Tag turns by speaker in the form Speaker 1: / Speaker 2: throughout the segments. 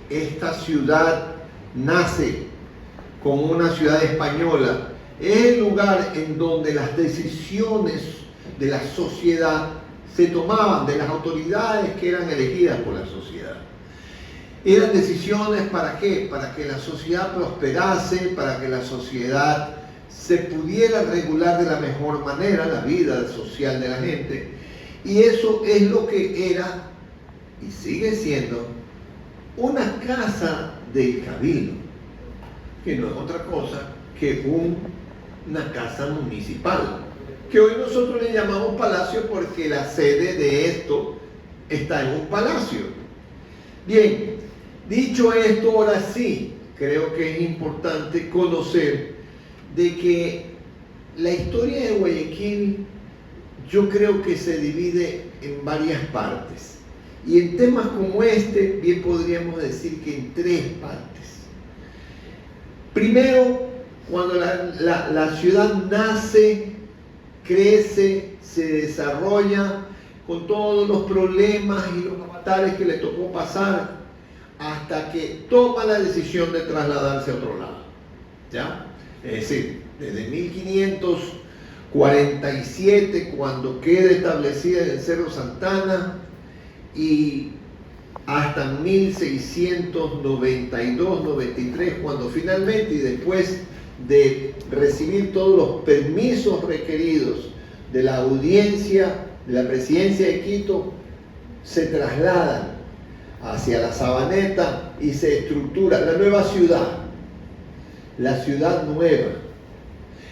Speaker 1: esta ciudad nace como una ciudad española, es el lugar en donde las decisiones de la sociedad se tomaban, de las autoridades que eran elegidas por la sociedad. Eran decisiones ¿para qué? Para que la sociedad prosperase, para que la sociedad se pudiera regular de la mejor manera la vida social de la gente. Y eso es lo que era y sigue siendo una casa del cabildo, que no es otra cosa que una casa municipal, que hoy nosotros le llamamos palacio porque la sede de esto está en un palacio. Bien, dicho esto, ahora sí, creo que es importante conocer de que la historia de Guayaquil yo creo que se divide en varias partes. Y en temas como este, bien podríamos decir que en tres partes. Primero, cuando la ciudad nace, crece, se desarrolla con todos los problemas y los avatares que le tocó pasar hasta que toma la decisión de trasladarse a otro lado. ¿Ya? Es decir, desde 1547, cuando queda establecida en el Cerro Santana, y hasta 1692-93, cuando finalmente, y después de recibir todos los permisos requeridos de la audiencia de la presidencia de Quito, se trasladan hacia la Sabaneta y se estructura la nueva ciudad, la ciudad nueva,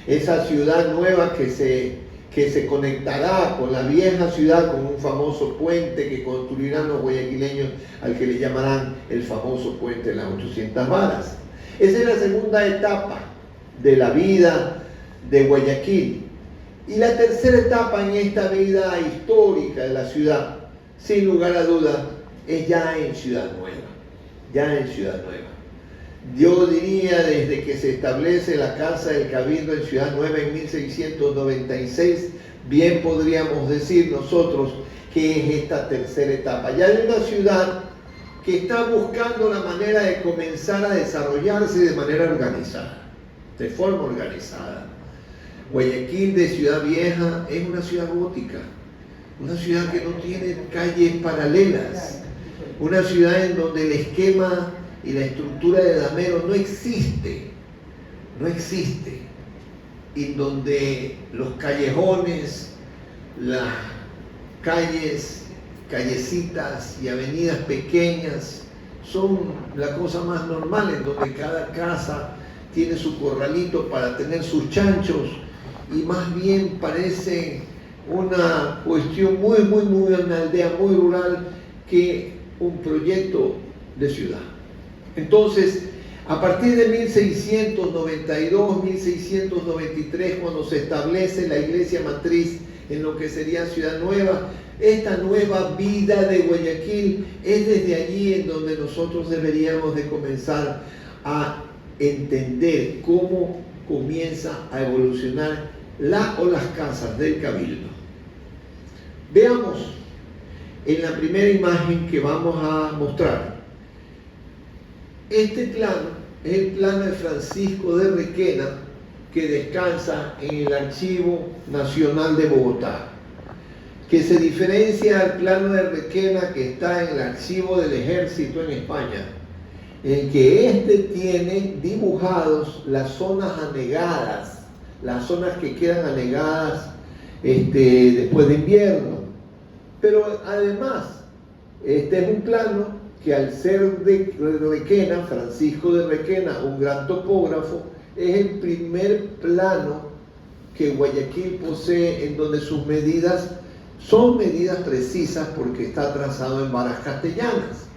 Speaker 1: esa ciudad nueva que se conectará con la vieja ciudad con un famoso puente que construirán los guayaquileños, al que le llamarán el famoso puente de las 800 varas. Esa es la segunda etapa de la vida de Guayaquil. Y la tercera etapa en esta vida histórica de la ciudad, sin lugar a dudas, es ya en Ciudad Nueva. Ya en Ciudad Nueva. Yo diría desde que se establece la Casa del Cabildo en Ciudad Nueva en 1696, bien podríamos decir nosotros que es esta tercera etapa. Ya hay una ciudad que está buscando la manera de comenzar a desarrollarse de manera organizada, de forma organizada. Guayaquil de Ciudad Vieja es una ciudad gótica, una ciudad que no tiene calles paralelas, una ciudad en donde el esquema y la estructura de damero no existe, en donde los callejones, las callecitas y avenidas pequeñas son la cosa más normal, en donde cada casa tiene su corralito para tener sus chanchos, y más bien parece una cuestión muy, una aldea muy rural que un proyecto de ciudad. Entonces, a partir de 1692, 1693, cuando se establece la iglesia matriz en lo que sería Ciudad Nueva, esta nueva vida de Guayaquil es desde allí en donde nosotros deberíamos de comenzar a entender cómo comienza a evolucionar la o las casas del Cabildo. Veamos en la primera imagen que vamos a mostrar. Este plano es el plano de Francisco de Requena, que descansa en el Archivo Nacional de Bogotá, que se diferencia al plano de Requena que está en el Archivo del Ejército en España, en que este tiene dibujados las zonas anegadas, las zonas que quedan anegadas después de invierno. Pero además, este es un plano que, al ser de Requena, Francisco de Requena, un gran topógrafo, es el primer plano que Guayaquil posee en donde sus medidas son medidas precisas porque está trazado en varas castellanas.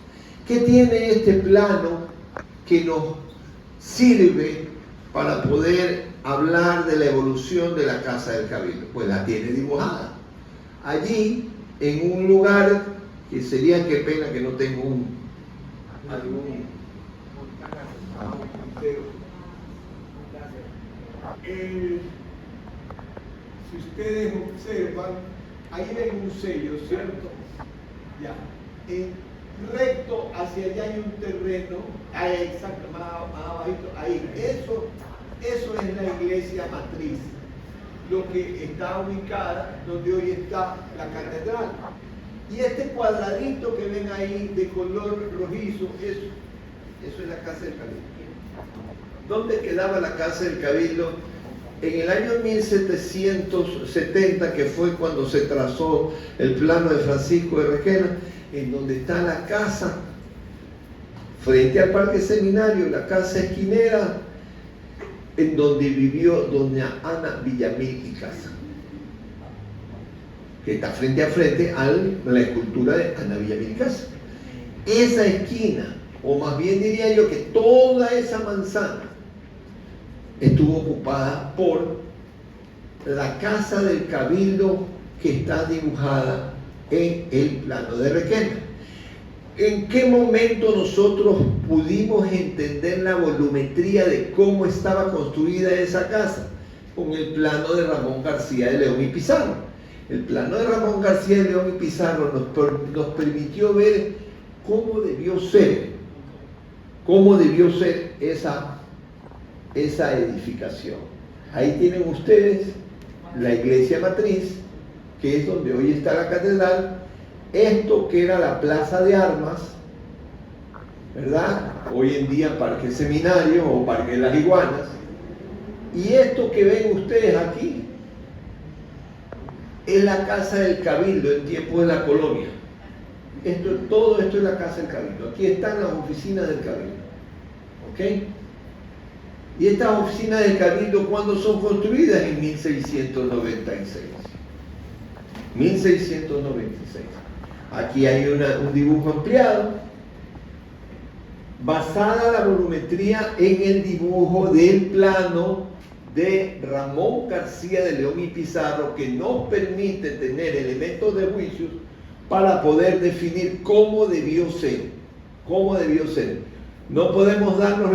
Speaker 1: ¿Qué tiene este plano que nos sirve para poder hablar de la evolución de la Casa del Cabildo? Pues la tiene dibujada. Allí, en un lugar que sería, qué pena que no tengo si ustedes observan, ahí ven un sello, ¿cierto? Ya. recto, hacia allá hay un terreno, ahí, exacto, más abajito, ahí. Eso es la iglesia matriz, lo que está ubicada donde hoy está la catedral. Y este cuadradito que ven ahí de color rojizo, eso es la Casa del Cabildo. ¿Dónde quedaba la Casa del Cabildo? En el año 1770, que fue cuando se trazó el plano de Francisco de Requena, en donde está la casa, frente al Parque Seminario, la casa esquinera, en donde vivió doña Ana Villamil y Casa, que está frente a frente a la escultura de Ana Villamil y Casa. Esa esquina, o más bien diría yo que toda esa manzana, estuvo ocupada por la Casa del Cabildo que está dibujada en el plano de Requena. ¿En qué momento nosotros pudimos entender la volumetría de cómo estaba construida esa casa? Con el plano de Ramón García de León y Pizarro. El plano de Ramón García de León y Pizarro nos permitió ver cómo debió ser esa edificación. Ahí tienen ustedes la iglesia matriz, que es donde hoy está la catedral, esto que era la plaza de armas, ¿verdad? Hoy en día Parque Seminario o Parque de las Iguanas, y esto que ven ustedes aquí es la Casa del Cabildo en tiempos de la colonia. Todo esto es la Casa del Cabildo. Aquí están las oficinas del Cabildo, ¿ok? Y estas oficinas del Cabildo, ¿cuándo son construidas? En 1696. 1696. Aquí hay un dibujo ampliado, basada la volumetría en el dibujo del plano de Ramón García de León y Pizarro, que nos permite tener elementos de juicios para poder definir cómo debió ser. No podemos darnos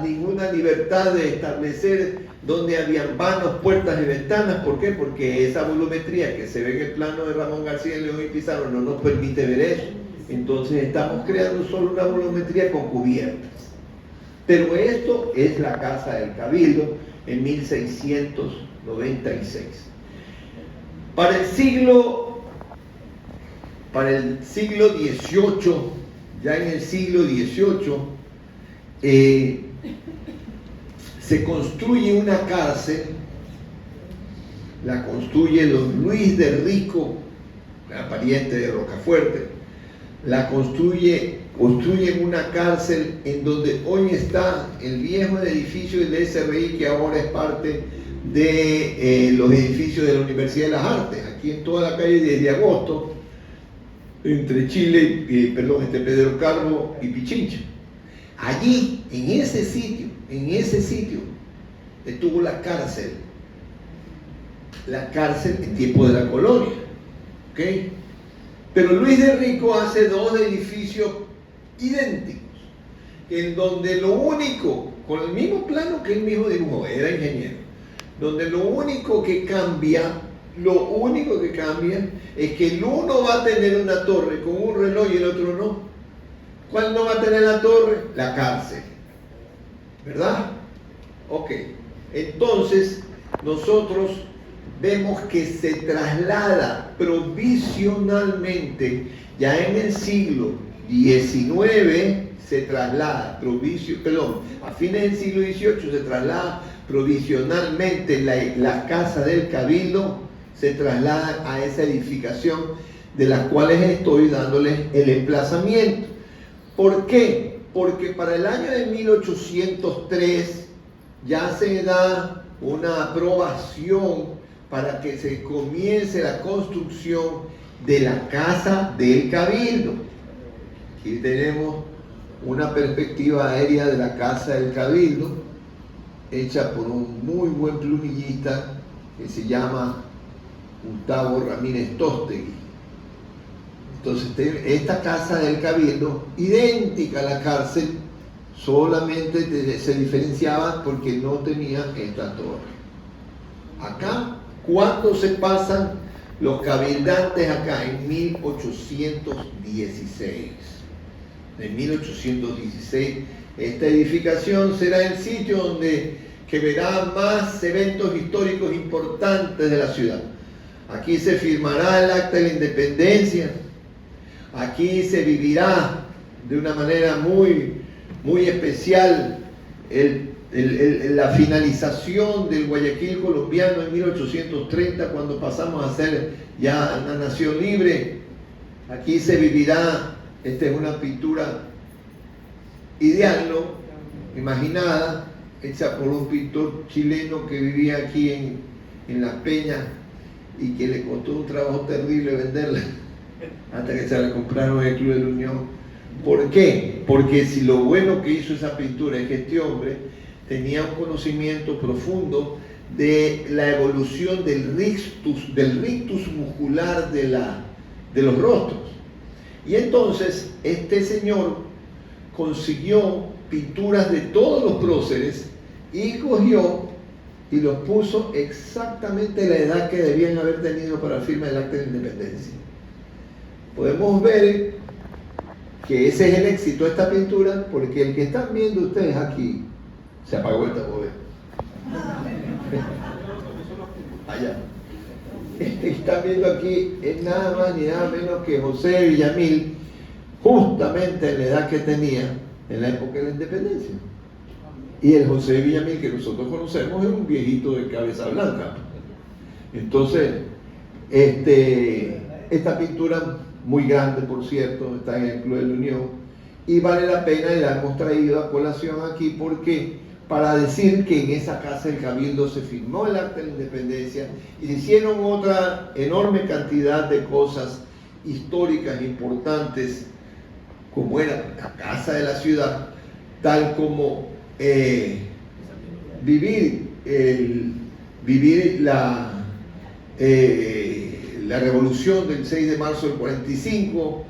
Speaker 1: ninguna libertad de establecer donde habían vanos, puertas y ventanas. ¿Por qué? Porque esa volumetría que se ve en el plano de Ramón García de León y Pizarro no nos permite ver eso. Entonces estamos creando solo una volumetría con cubiertas. Pero esto es la Casa del Cabildo en 1696. Para el siglo XVIII, ya en el siglo XVIII, se construye una cárcel, la construye don Luis de Rico, pariente de Rocafuerte, construyen una cárcel en donde hoy está el viejo edificio del SRI, que ahora es parte de los edificios de la Universidad de las Artes, aquí en toda la calle 10 de Agosto, entre entre Pedro Carbo y Pichincha. Allí, en ese sitio, estuvo la cárcel en tiempo de la colonia, ¿ok? Pero Luis de Rico hace dos edificios idénticos, en donde lo único, con el mismo plano que él mismo dibujó, era ingeniero, donde lo único que cambia es que el uno va a tener una torre con un reloj y el otro no. ¿Cuál no va a tener la torre? La cárcel, ¿verdad? Ok, entonces nosotros vemos que se traslada provisionalmente, ya en el siglo XIX se traslada, a fines del siglo XVIII se traslada provisionalmente la Casa del Cabildo, se traslada a esa edificación de las cuales estoy dándoles el emplazamiento. ¿Por qué? Porque para el año de 1803 ya se da una aprobación para que se comience la construcción de la Casa del Cabildo. Aquí tenemos una perspectiva aérea de la Casa del Cabildo, hecha por un muy buen plumillista que se llama Gustavo Ramírez Tóstegui. Entonces, esta Casa del Cabildo, idéntica a la cárcel, solamente se diferenciaba porque no tenía esta torre. Acá, cuando se pasan los cabildantes acá en 1816. En 1816, esta edificación será el sitio donde que verá más eventos históricos importantes de la ciudad. Aquí se firmará el acta de la independencia, aquí se vivirá de una manera muy, muy especial la finalización del Guayaquil colombiano en 1830, cuando pasamos a ser ya una nación libre. Aquí se vivirá, esta es una pintura ideal, ¿no? Imaginada, hecha por un pintor chileno que vivía aquí en Las Peñas y que le costó un trabajo terrible venderla hasta que se la compraron en el Club de la Unión. ¿Por qué? Porque si lo bueno que hizo esa pintura es que este hombre tenía un conocimiento profundo de la evolución del rictus muscular de los rostros. Y entonces este señor consiguió pinturas de todos los próceres y cogió y los puso exactamente la edad que debían haber tenido para la firma del acta de la independencia. Podemos ver que ese es el éxito de esta pintura, porque el que están viendo ustedes aquí, se apagó el tapabocas. Allá. Este que están viendo aquí es nada más ni nada menos que José Villamil, justamente en la edad que tenía en la época de la independencia. Y el José Villamil que nosotros conocemos es un viejito de cabeza blanca. Entonces, esta pintura, muy grande por cierto, está en el Club de la Unión, y vale la pena y la hemos traído a colación aquí porque para decir que en esa casa del Cabildo se firmó el acta de la independencia y se hicieron otra enorme cantidad de cosas históricas importantes, como era la casa de la ciudad, tal como vivir la revolución del 6 de marzo del 45,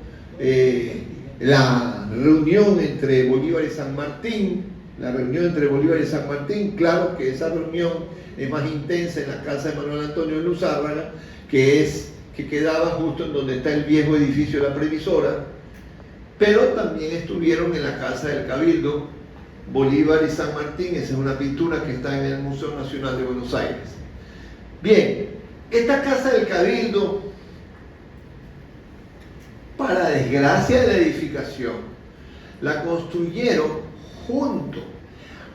Speaker 1: la reunión entre Bolívar y San Martín, claro que esa reunión es más intensa en la casa de Manuel Antonio de Luzárraga, que quedaba justo en donde está el viejo edificio de la Previsora, pero también estuvieron en la casa del Cabildo Bolívar y San Martín. Esa es una pintura que está en el Museo Nacional de Buenos Aires. Bien, esta casa del Cabildo, para desgracia de la edificación, la construyeron junto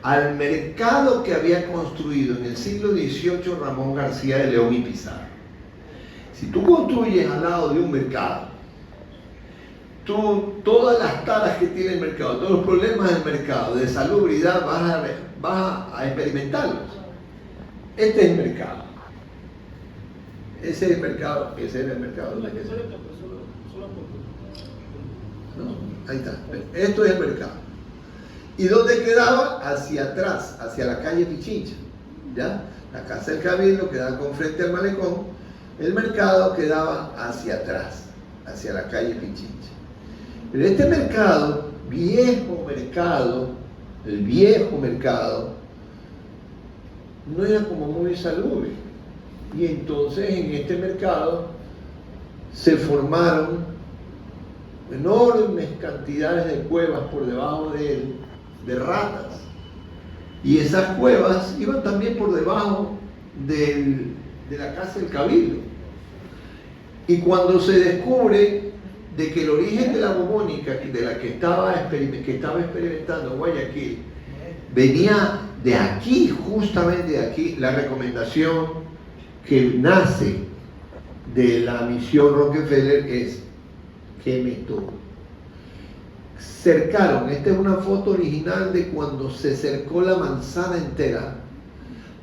Speaker 1: al mercado que había construido en el siglo XVIII Ramón García de León y Pizarro. Si tú construyes al lado de un mercado, todas las taras que tiene el mercado, todos los problemas del mercado de salubridad vas a experimentarlos. Este es el mercado. Ese es el mercado. No, ahí está. Esto es el mercado. ¿Y dónde quedaba? Hacia atrás, hacia la calle Pichincha. ¿Ya? La casa del Cabildo quedaba con frente al malecón. El mercado quedaba hacia atrás, hacia la calle Pichincha. Pero este mercado, el viejo mercado, no era como muy salubre. Y entonces en este mercado se formaron enormes cantidades de cuevas por debajo de él, de ratas. Y esas cuevas iban también por debajo de la casa del Cabildo. Y cuando se descubre de que el origen de la bubónica, de la que estaba experimentando Guayaquil, venía de aquí, justamente de aquí, la recomendación que nace de la misión Rockefeller es: queme todo. Cercaron, esta es una foto original de cuando se cercó la manzana entera.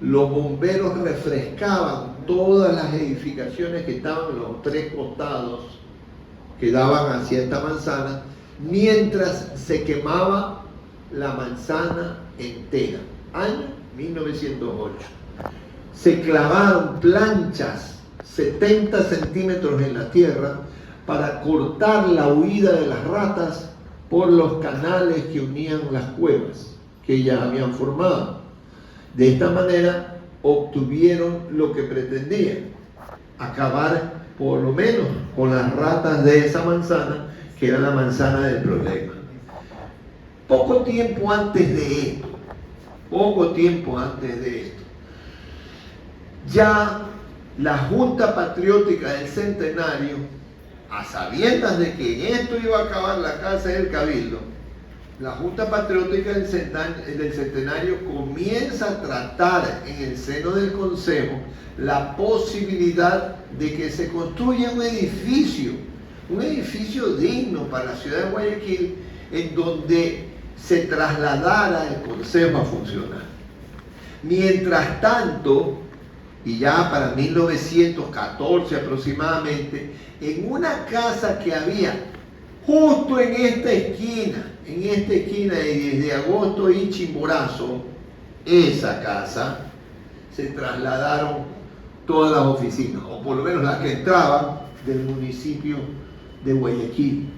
Speaker 1: Los bomberos refrescaban todas las edificaciones que estaban en los tres costados que daban hacia esta manzana, mientras se quemaba la manzana entera. Año 1908. Se clavaron planchas 70 centímetros en la tierra para cortar la huida de las ratas por los canales que unían las cuevas que ellas habían formado. De esta manera obtuvieron lo que pretendían: acabar por lo menos con las ratas de esa manzana, que era la manzana del problema. Poco tiempo antes de esto, ya la Junta Patriótica del Centenario, a sabiendas de que en esto iba a acabar la Casa del Cabildo, la Junta Patriótica del Centenario comienza a tratar en el seno del Consejo la posibilidad de que se construya un edificio digno para la ciudad de Guayaquil, en donde se trasladara el Consejo a funcionar. Mientras tanto, y ya para 1914 aproximadamente, en una casa que había justo en esta esquina de desde Agosto y Chimborazo, esa casa, se trasladaron todas las oficinas, o por lo menos las que entraban del municipio de Guayaquil,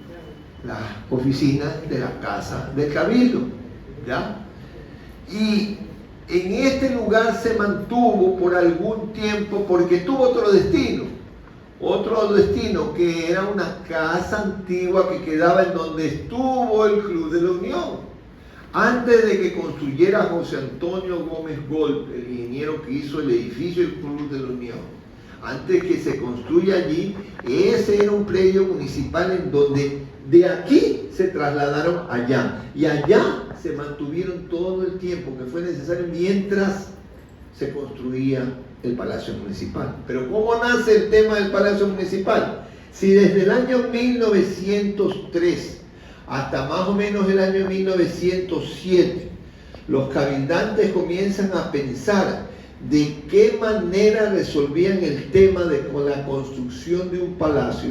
Speaker 1: las oficinas de la Casa del Cabildo, ¿ya? Y en este lugar se mantuvo por algún tiempo porque tuvo otro destino que era una casa antigua que quedaba en donde estuvo el Club de la Unión. Antes de que construyera José Antonio Gómez Gold, el ingeniero que hizo el edificio del Club de la Unión, antes que se construya allí, ese era un predio municipal en donde de aquí se trasladaron allá, y allá se mantuvieron todo el tiempo que fue necesario mientras se construía el Palacio Municipal. Pero ¿cómo nace el tema del Palacio Municipal? Si desde el año 1903 hasta más o menos el año 1907 los cabildantes comienzan a pensar de qué manera resolvían el tema con la construcción de un palacio,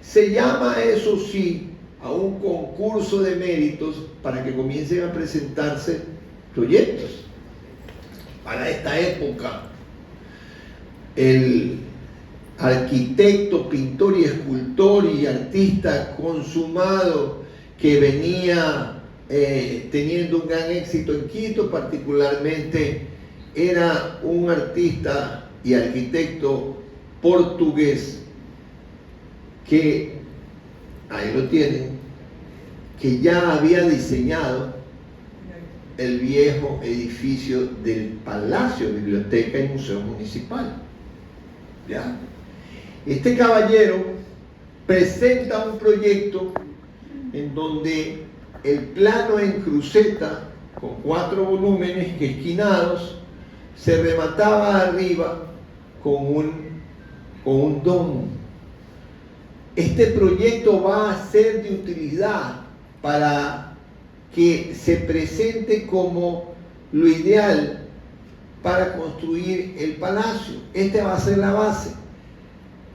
Speaker 1: se llama, eso sí, a un concurso de méritos para que comiencen a presentarse proyectos. Para esta época, el arquitecto, pintor y escultor y artista consumado que venía teniendo un gran éxito en Quito, particularmente, era un artista y arquitecto portugués que, ahí lo tienen, que ya había diseñado el viejo edificio del Palacio, Biblioteca y Museo Municipal. ¿Ya? Este caballero presenta un proyecto en donde el plano en cruceta, con 4 volúmenes que esquinados, se remataba arriba con un domo. Este proyecto va a ser de utilidad para que se presente como lo ideal para construir el palacio. Esta va a ser la base.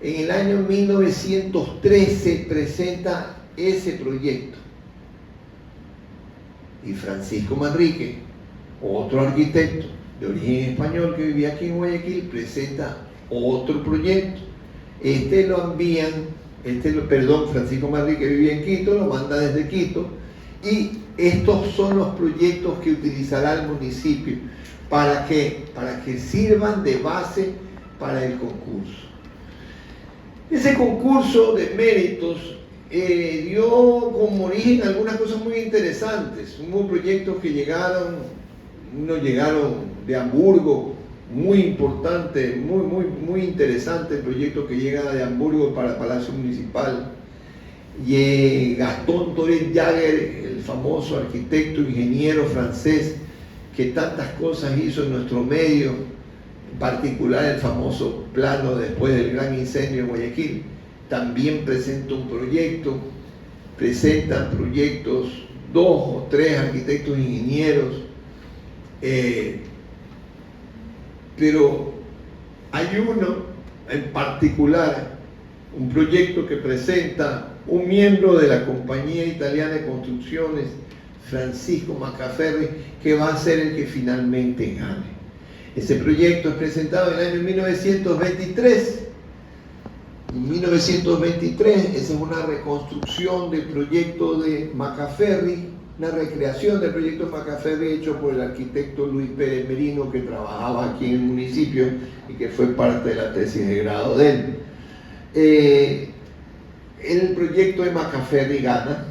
Speaker 1: En el año 1913 presenta ese proyecto. Y Francisco Manrique, otro arquitecto de origen español que vivía aquí en Guayaquil, presenta otro proyecto. Francisco Manrique vivía en Quito, lo manda desde Quito, y estos son los proyectos que utilizará el municipio para que sirvan de base para el concurso. Ese concurso de méritos dio como origen algunas cosas muy interesantes. Hubo proyectos que llegaron de Hamburgo, muy importante, muy interesante el proyecto que llega de Hamburgo para el Palacio Municipal. Y Gastón Toret Jager, el famoso arquitecto, ingeniero francés, que tantas cosas hizo en nuestro medio, en particular el famoso plano después del gran incendio en Guayaquil, también presenta un proyecto. Presentan proyectos 2 o 3 arquitectos e ingenieros, pero hay uno en particular, un proyecto que presenta un miembro de la compañía italiana de construcciones, Francisco Macaferri, que va a ser el que finalmente gane. Ese proyecto es presentado en el año 1923. En 1923, esa es una reconstrucción del proyecto de Macaferri, una recreación del proyecto de Macaferri hecho por el arquitecto Luis Pérez Merino, que trabajaba aquí en el municipio y que fue parte de la tesis de grado de él. El proyecto de Macaferri gana,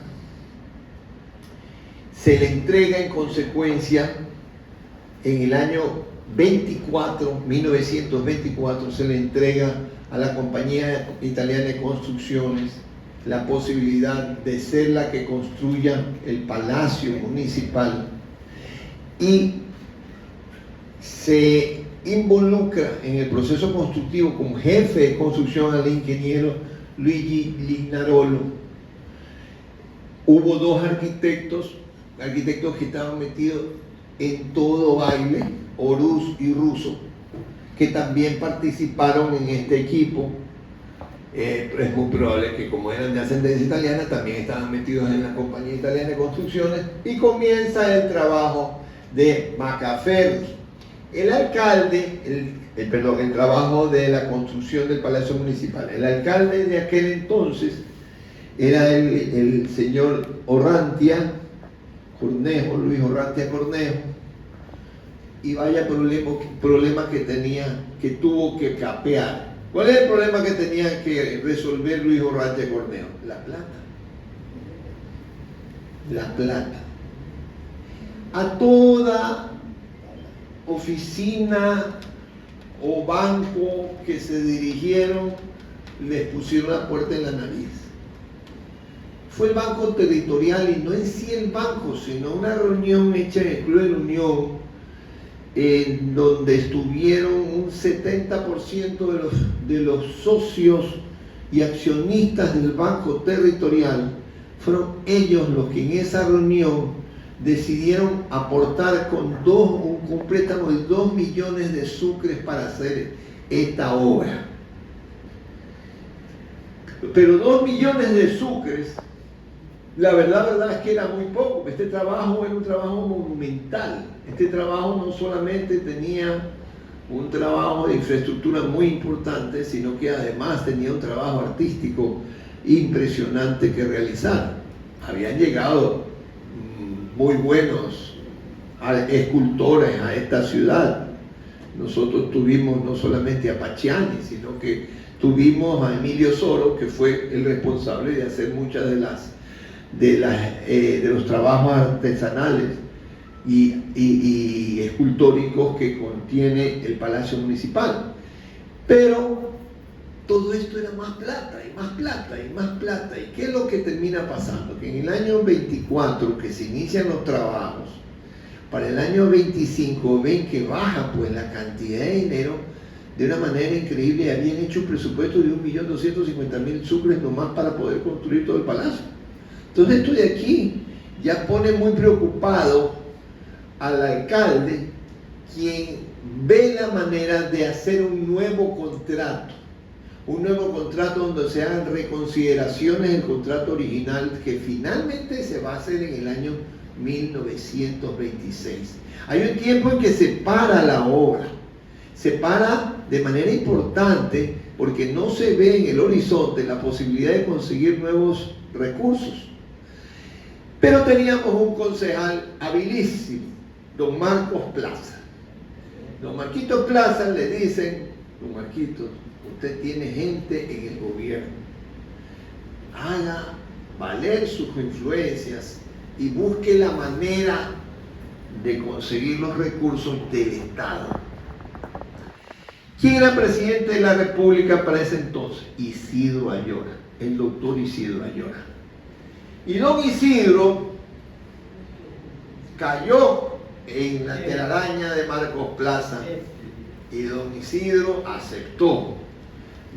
Speaker 1: se le entrega en consecuencia en el año 1924 se le entrega a la compañía italiana de construcciones la posibilidad de ser la que construya el Palacio Municipal y se involucra en el proceso constructivo como jefe de construcción al ingeniero Luigi Lignarolo. Hubo dos arquitectos que estaban metidos en todo baile, Orús y Russo, que también participaron en este equipo. Es muy probable que como eran de ascendencia italiana también estaban metidos en la compañía italiana de construcciones y comienza el trabajo de Macaferri. El alcalde, el trabajo de la construcción del Palacio Municipal. El alcalde de aquel entonces era el señor Orrantia Cornejo, Luis Orrantia Cornejo, y vaya problema que tenía, que tuvo que capear. ¿Cuál es el problema que tenía que resolver Luis Orrantia Cornejo? La plata. La plata. A toda oficina o banco que se dirigieron les pusieron la puerta en la nariz. Fue el Banco Territorial, y no en sí el banco, sino una reunión hecha en el Club de la Unión, en donde estuvieron un 70% de los socios y accionistas del Banco Territorial. Fueron ellos los que en esa reunión decidieron aportar con un préstamo de 2 millones de sucres para hacer esta obra. Pero 2 millones de sucres, la verdad es que era muy poco. Este trabajo era un trabajo monumental. Este trabajo no solamente tenía un trabajo de infraestructura muy importante, sino que además tenía un trabajo artístico impresionante que realizar. Habían llegado muy buenos escultores a esta ciudad. Nosotros tuvimos no solamente a Pacciani, sino que tuvimos a Emilio Soro, que fue el responsable de hacer muchas de los trabajos artesanales y escultóricos que contiene el Palacio Municipal. Pero todo esto era más plata y más plata y más plata. ¿Y qué es lo que termina pasando? Que en el año 24, que se inician los trabajos, para el año 25 ven que baja pues la cantidad de dinero de una manera increíble. Habían hecho un presupuesto de 1.250.000 sucres nomás para poder construir todo el palacio. Entonces esto de aquí ya pone muy preocupado al alcalde, quien ve la manera de hacer un nuevo contrato donde se hagan reconsideraciones del contrato original, que finalmente se va a hacer en el año 1926. Hay un tiempo en que se para la obra, se para de manera importante porque no se ve en el horizonte la posibilidad de conseguir nuevos recursos. Pero teníamos un concejal habilísimo, don Marcos Plaza. Don Marquito Plaza le dicen: don Marquito, usted tiene gente en el gobierno, haga valer sus influencias y busque la manera de conseguir los recursos del Estado. ¿Quién era presidente de la República para ese entonces? Isidro Ayora, el doctor Isidro Ayora. Y don Isidro cayó en la telaraña de Marcos Plaza, y don Isidro aceptó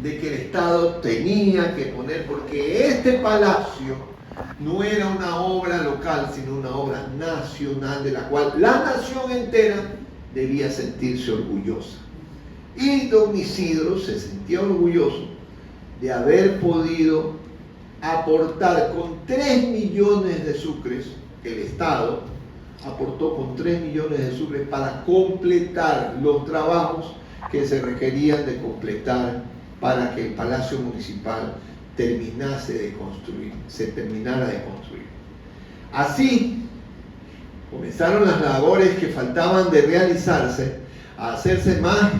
Speaker 1: de que el Estado tenía que poner, porque este palacio no era una obra local, sino una obra nacional de la cual la nación entera debía sentirse orgullosa. Y don Isidro se sentía orgulloso de haber podido aportar con 3 millones de sucres. El Estado aportó con 3 millones de sucres para completar los trabajos que se requerían de completar para que el Palacio Municipal terminase de construir, se terminara de construir. Así comenzaron las labores que faltaban de realizarse a hacerse más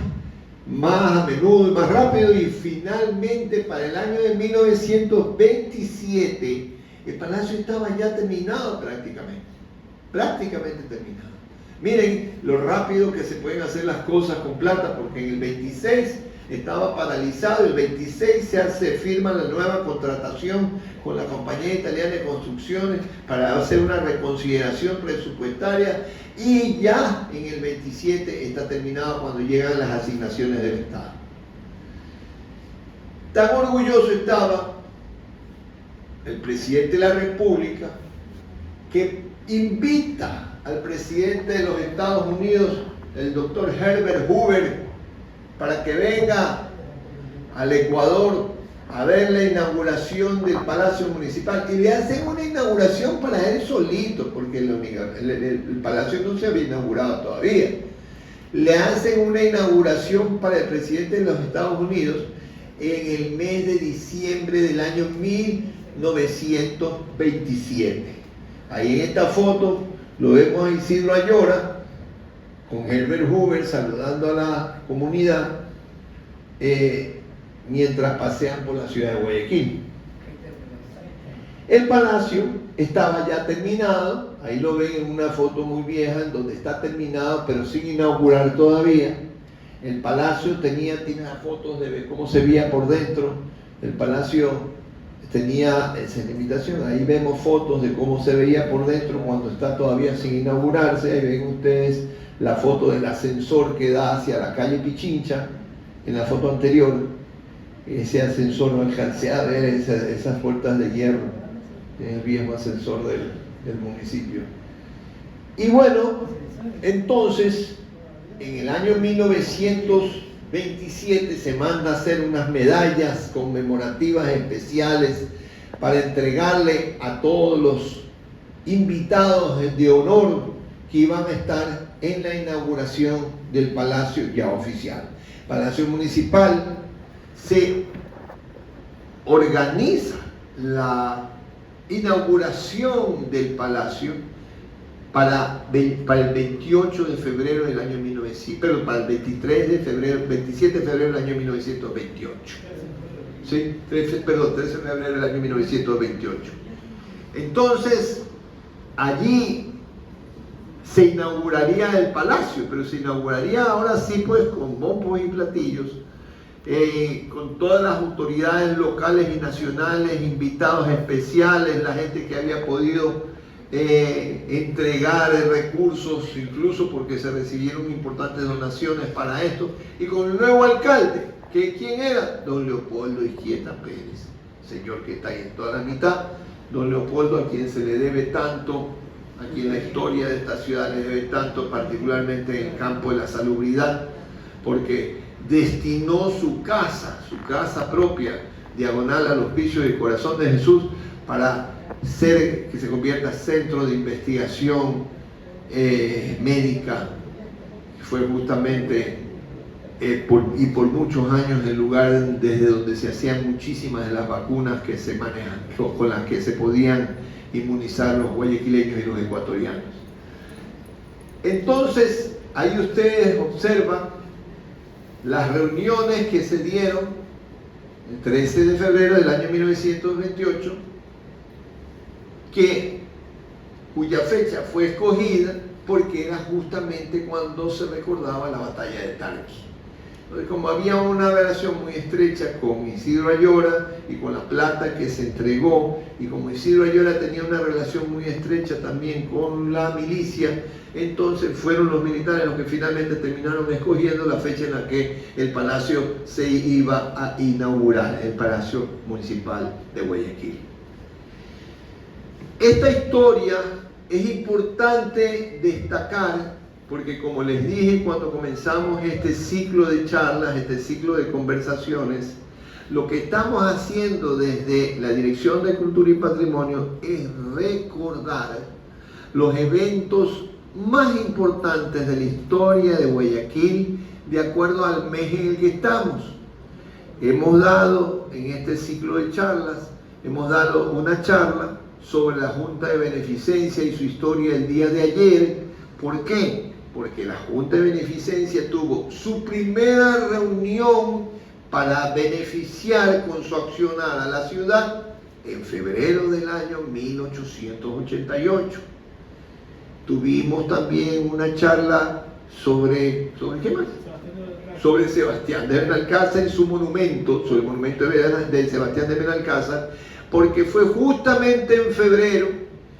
Speaker 1: más a menudo y más rápido, y finalmente para el año de 1927 el palacio estaba ya terminado prácticamente terminado. Miren lo rápido que se pueden hacer las cosas con plata, porque en el 26 estaba paralizado, el 26 se firma la nueva contratación con la compañía italiana de construcciones para hacer una reconsideración presupuestaria, y ya en el 27 está terminado cuando llegan las asignaciones del Estado. Tan orgulloso estaba el presidente de la República que invita al presidente de los Estados Unidos, el doctor Herbert Hoover, para que venga al Ecuador a ver la inauguración del Palacio Municipal, y le hacen una inauguración para él solito, porque el palacio no se había inaugurado todavía. Le hacen una inauguración para el presidente de los Estados Unidos en el mes de diciembre del año 1927. Ahí en esta foto lo vemos a Isidro Ayora con Herbert Hoover saludando a la comunidad mientras pasean por la ciudad de Guayaquil. El palacio estaba ya terminado, ahí lo ven en una foto muy vieja en donde está terminado pero sin inaugurar todavía. El palacio tiene las fotos de cómo se veía por dentro. El palacio tenía esa limitación, ahí vemos fotos de cómo se veía por dentro cuando está todavía sin inaugurarse. Ahí ven ustedes la foto del ascensor que da hacia la calle Pichincha. En la foto anterior, ese ascensor, no alcancé a ver esas puertas de hierro, el viejo ascensor del municipio. Y bueno, entonces, en el año 1927 se manda a hacer unas medallas conmemorativas especiales para entregarle a todos los invitados de honor que iban a estar en la inauguración del palacio ya oficial. Palacio Municipal, se organiza la inauguración del palacio para el 28 de febrero del año 1900, pero para el 27 de febrero del año 1928. ¿Sí? 13 de febrero del año 1928. Entonces, allí se inauguraría el palacio, pero se inauguraría ahora sí pues con bombos y platillos, con todas las autoridades locales y nacionales, invitados especiales, la gente que había podido entregar recursos, incluso porque se recibieron importantes donaciones para esto, y con el nuevo alcalde, que ¿quién era? Don Leopoldo Izquieta Pérez, señor que está ahí en toda la mitad, don Leopoldo, a quien se le debe tanto, a quien la historia de esta ciudad le debe tanto, particularmente en el campo de la salubridad, porque destinó su casa propia, diagonal al Hospicio del Corazón de Jesús, para que se convierta en centro de investigación médica. Fue justamente por muchos años el lugar desde donde se hacían muchísimas de las vacunas que se manejan, con las que se podían inmunizar los guayaquileños y los ecuatorianos. Entonces, ahí ustedes observan las reuniones que se dieron el 13 de febrero del año 1928, cuya fecha fue escogida porque era justamente cuando se recordaba la batalla de Tarqui. Entonces, como había una relación muy estrecha con Isidro Ayora y con la plata que se entregó, y como Isidro Ayora tenía una relación muy estrecha también con la milicia, entonces fueron los militares los que finalmente terminaron escogiendo la fecha en la que el palacio se iba a inaugurar, el Palacio Municipal de Guayaquil. Esta historia es importante destacar porque, como les dije cuando comenzamos este ciclo de charlas, este ciclo de conversaciones, lo que estamos haciendo desde la Dirección de Cultura y Patrimonio es recordar los eventos más importantes de la historia de Guayaquil de acuerdo al mes en el que estamos. Hemos dado en este ciclo de charlas, hemos dado una charla sobre la Junta de Beneficencia y su historia el día de ayer. ¿Por qué? porque la Junta de Beneficencia tuvo su primera reunión para beneficiar con su accionar a la ciudad en febrero del año 1888. Tuvimos también una charla ¿sobre qué más? Sobre Sebastián de Benalcázar y su monumento, sobre el monumento de Sebastián de Benalcázar, porque fue justamente en febrero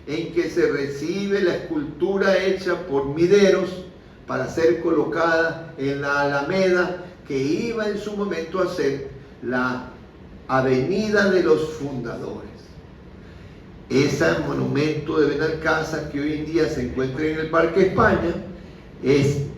Speaker 1: en que se recibe la escultura hecha por Mideros para ser colocada en la Alameda, que iba en su momento a ser la Avenida de los Fundadores. Ese monumento de Benalcázar, que hoy en día se encuentra en el Parque España,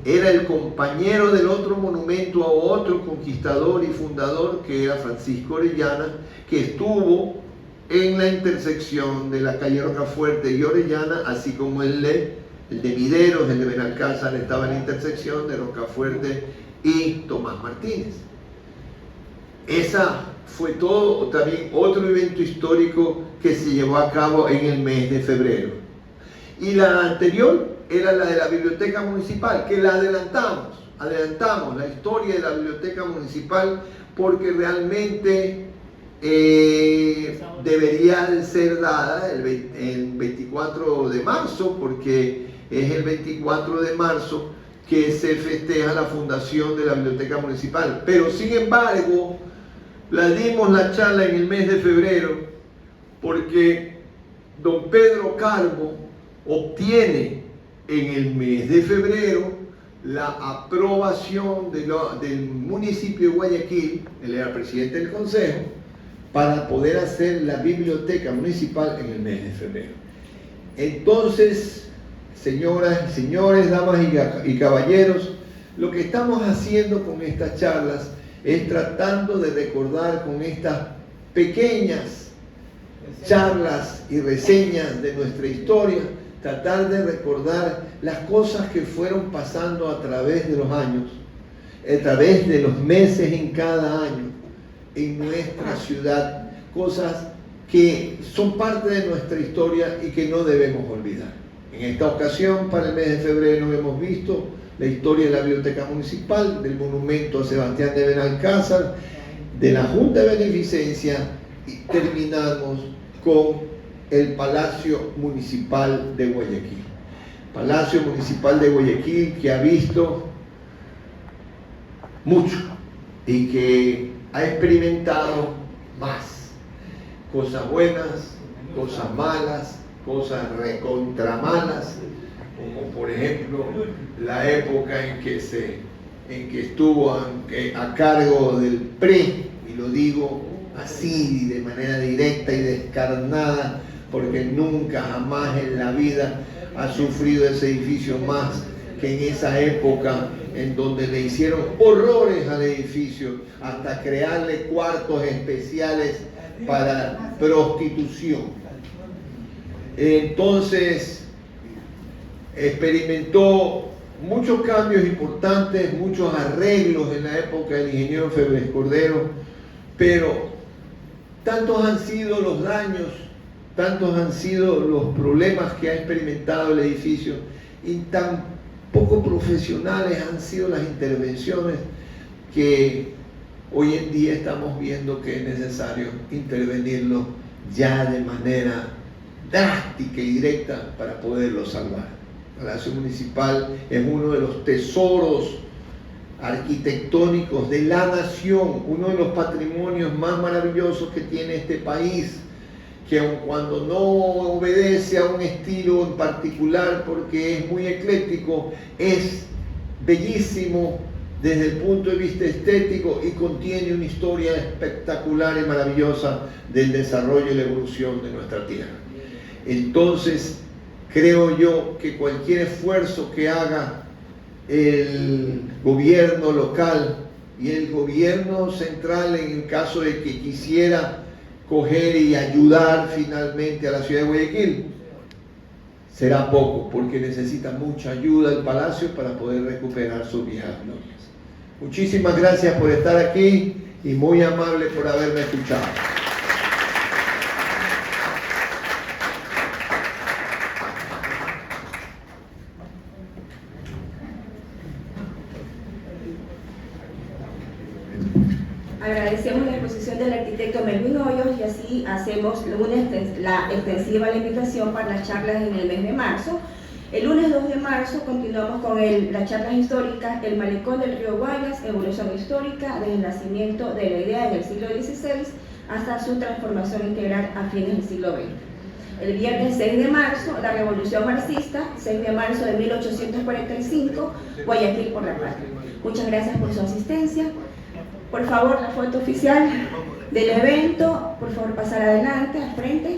Speaker 1: era el compañero del otro monumento a otro conquistador y fundador, que era Francisco Orellana, que estuvo en la intersección de la calle Rocafuerte y Orellana, así como el de Mideros, el de Benalcázar, estaba en la intersección de Rocafuerte y Tomás Martínez. Esa fue todo también otro evento histórico que se llevó a cabo en el mes de febrero. Y la anterior era la de la Biblioteca Municipal, que la adelantamos la historia de la Biblioteca Municipal, porque realmente debería ser dada el 24 de marzo, porque es el 24 de marzo que se festeja la fundación de la Biblioteca Municipal. Pero sin embargo, la dimos la charla en el mes de febrero, porque don Pedro Carbo obtiene en el mes de febrero la aprobación del municipio de Guayaquil, él era presidente del consejo, para poder hacer la biblioteca municipal en el mes de febrero. Entonces, señoras y señores, damas y caballeros, lo que estamos haciendo con estas charlas es tratando de recordar con estas pequeñas charlas y reseñas de nuestra historia, tratar de recordar las cosas que fueron pasando a través de los años, a través de los meses en cada año, en nuestra ciudad, cosas que son parte de nuestra historia y que no debemos olvidar. En esta ocasión, para el mes de febrero, hemos visto la historia de la Biblioteca Municipal, del monumento a Sebastián de Benalcázar, de la Junta de Beneficencia, y terminamos con el Palacio Municipal de Guayaquil. Palacio Municipal de Guayaquil, que ha visto mucho y que ha experimentado más cosas buenas, cosas malas, cosas recontramalas, como por ejemplo la época en que estuvo a cargo del PRE, y lo digo así de manera directa y descarnada, porque nunca jamás en la vida ha sufrido ese edificio más que en esa época, en donde le hicieron horrores al edificio, hasta crearle cuartos especiales para prostitución. Entonces experimentó muchos cambios importantes, muchos arreglos en la época del ingeniero Febres Cordero, pero tantos han sido los daños, tantos han sido los problemas que ha experimentado el edificio, y tan poco profesionales han sido las intervenciones, que hoy en día estamos viendo que es necesario intervenirlo ya de manera drástica y directa para poderlo salvar. El Palacio Municipal es uno de los tesoros arquitectónicos de la nación, uno de los patrimonios más maravillosos que tiene este país, que aun cuando no obedece a un estilo en particular, porque es muy ecléctico, es bellísimo desde el punto de vista estético y contiene una historia espectacular y maravillosa del desarrollo y la evolución de nuestra tierra. Entonces, creo yo que cualquier esfuerzo que haga el gobierno local y el gobierno central, en el caso de que quisiera coger y ayudar finalmente a la ciudad de Guayaquil, será poco, porque necesita mucha ayuda el palacio para poder recuperar sus viejas glorias. Muchísimas gracias por estar aquí y muy amable por haberme escuchado.
Speaker 2: Agradecemos la exposición del arquitecto Melvin Hoyos y así hacemos la extensiva la invitación para las charlas en el mes de marzo. El lunes 2 de marzo continuamos con las charlas históricas El malecón del río Guayas, evolución histórica desde el nacimiento de la idea en el siglo XVI hasta su transformación integral a fines del siglo XX. El viernes 6 de marzo, la Revolución Marxista, 6 de marzo de 1845, Guayaquil por la Patria. Muchas gracias por su asistencia. Por favor, la foto oficial del evento, por favor pasar adelante, al frente.